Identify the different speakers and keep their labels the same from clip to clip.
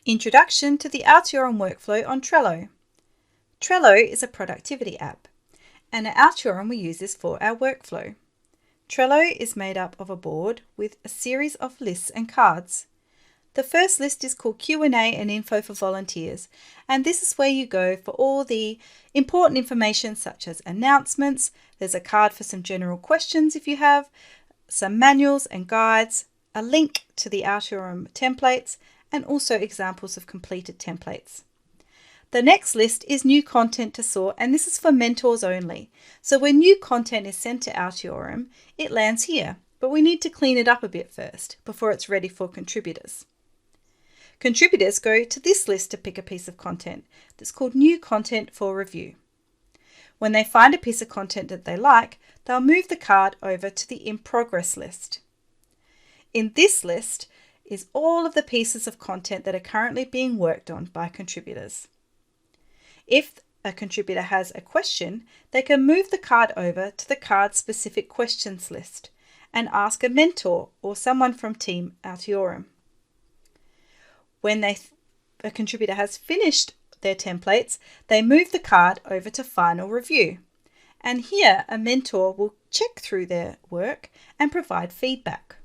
Speaker 1: Introduction to the Altiorem workflow on Trello. Trello is a productivity app, and at Altiorem we use this for our workflow. Trello is made up of a board with a series of lists and cards. The first list is called Q&A and info for volunteers, and this is where you go for all the important information such as announcements. There's a card for some general questions if you have, some manuals and guides, a link to the Altiorem templates, and also examples of completed templates. The next list is new content to sort, and this is for mentors only. So when new content is sent to Altiorem, it lands here, but we need to clean it up a bit first before it's ready for contributors. Contributors go to this list to pick a piece of content that's called new content for review. When they find a piece of content that they like, they'll move the card over to the in progress list. In this list is all of the pieces of content that are currently being worked on by contributors. If a contributor has a question, they can move the card over to the card specific questions list and ask a mentor or someone from Team Altiorem. When a contributor has finished their templates, they move the card over to final review. And here a mentor will check through their work and provide feedback.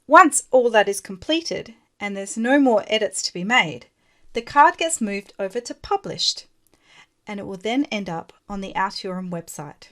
Speaker 1: Once all that is completed and there's no more edits to be made, the card gets moved over to published, and it will then end up on the Altiorem website.